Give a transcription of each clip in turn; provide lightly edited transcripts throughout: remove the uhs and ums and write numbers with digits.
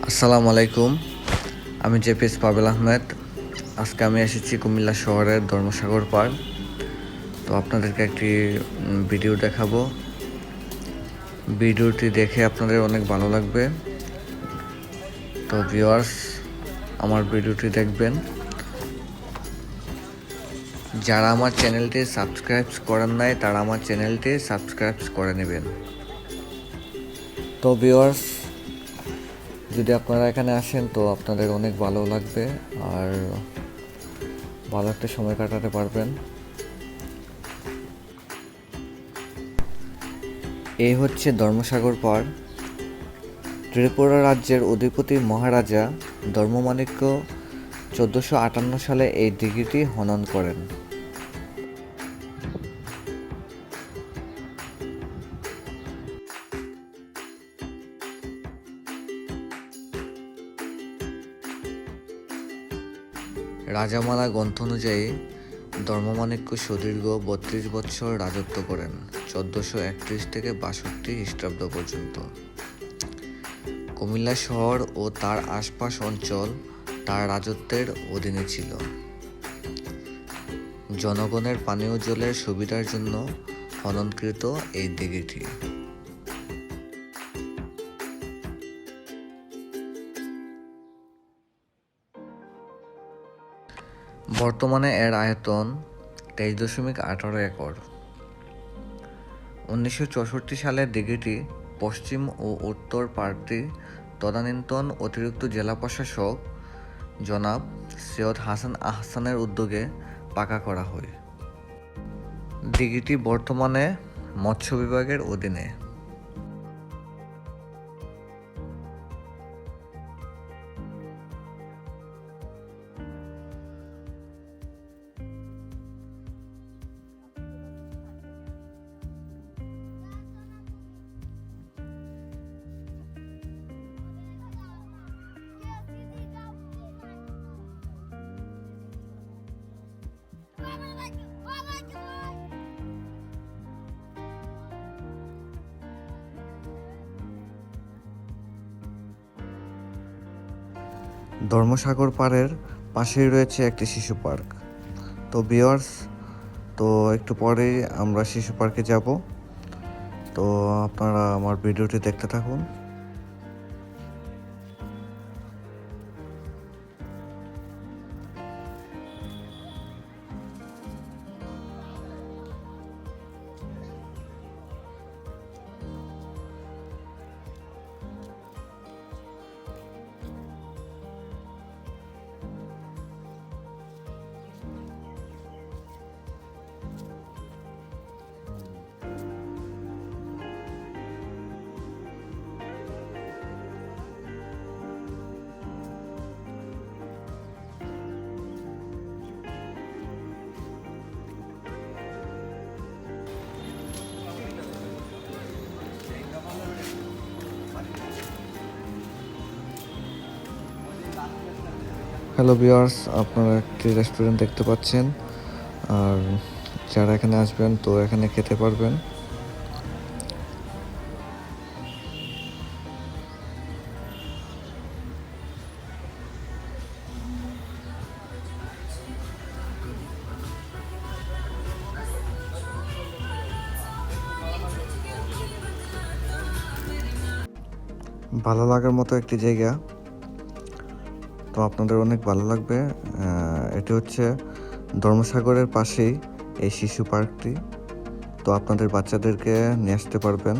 আসসালামু আলাইকুম। আমি জেপিএস পাবেল আহমেদ। আজকে আমি এসেছি কুমিল্লা শহরের ধর্মসাগর পার্ক। তো আপনাদেরকে একটি ভিডিও দেখাবো। ভিডিওটি দেখে আপনাদের অনেক ভালো লাগবে। তো ভিউয়ার্স, আমার ভিডিওটি দেখবেন। যারা আমার চ্যানেলটি সাবস্ক্রাইব করেন নাই তারা আমার চ্যানেলটি সাবস্ক্রাইব করে নেবেন। তো ভিউয়ার্স, যদি আপনারা এখানে আসেন তো আপনাদের অনেক ভালো লাগবে আর ভালো একটা সময় কাটাতে পারবেন। এই হচ্ছে ধর্মসাগর পাড়। ত্রিপুরা রাজ্যের অধিপতি মহারাজা ধর্মমাণিক্য 1458 সালে এই দিঘিটি খনন করেন। রাজামালা গ্রন্থ অনুযায়ী ধর্মমাণিক্য সুদীর্ঘ 32 বছর রাজত্ব করেন, 1431 থেকে 62 খ্রিস্টাব্দ পর্যন্ত। কুমিল্লা শহর ও তার আশপাশ অঞ্চল তার রাজত্বের অধীনে ছিল। জনগণের পানীয় জলের সুবিধার জন্য খননকৃত এই দিঘিটি। বর্তমানে এর আয়তন 23.18 একর। 1964 সালে দিঘিটি পশ্চিম ও উত্তর পাড়টি তদানীন্তন অতিরিক্ত জেলা প্রশাসক জনাব সৈয়দ হাসান আহসানের উদ্যোগে পাকা করা হয়। দিঘিটি বর্তমানে মৎস্য বিভাগের অধীনে। ধর্মসাগর পাড়ের পাশেই রয়েছে একটি শিশু পার্ক। তো ভিউয়ার্স, তো একটু পরেই আমরা শিশু পার্কে যাব। তো আপনারা আমার ভিডিওটি দেখতে থাকুন। হ্যালো ভিউয়ার্স, আপনারা একটি রেস্টুরেন্ট দেখতে পাচ্ছেন। আর যারা এখানে আসবেন তো এখানে খেতে পারবেন। ভালো লাগার মতো একটি জায়গা। তো আপনাদের অনেক ভালো লাগবে। এটি হচ্ছে ধর্মসাগরের পাশেই এই শিশু পার্কটি। তো আপনাদের বাচ্চাদেরকে নিয়ে আসতে পারবেন।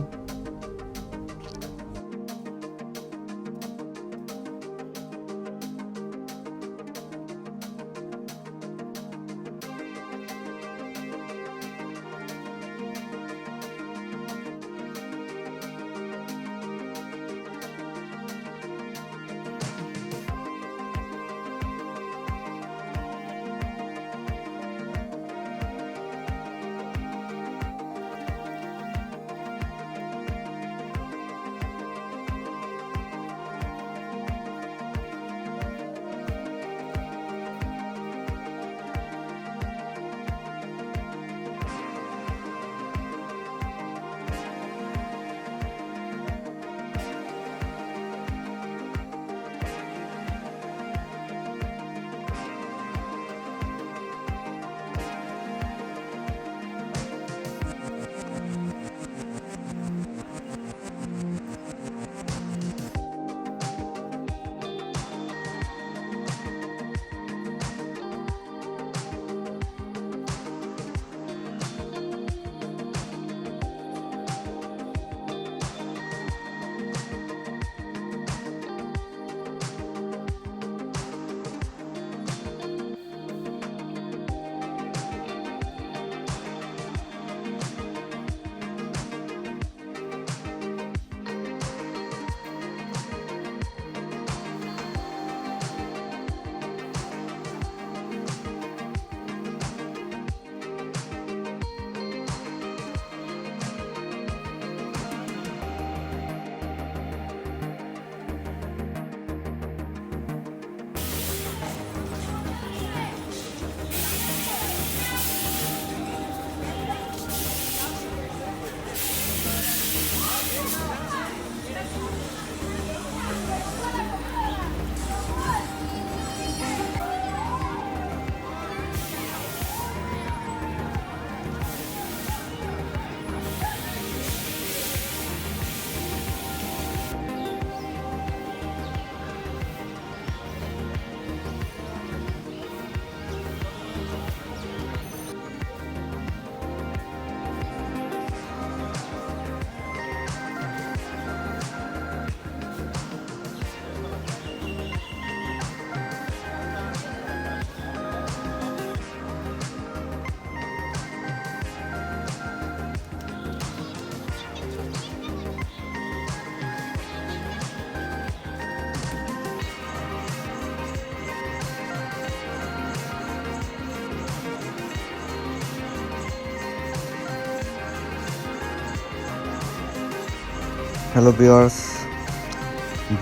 হ্যালো ভিউয়ার্স,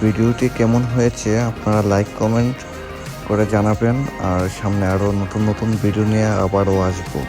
ভিডিওটি কেমন হয়েছে আপনারা লাইক কমেন্ট করে জানাবেন। আর সামনে আরও নতুন নতুন ভিডিও নিয়ে আবারও আসবো।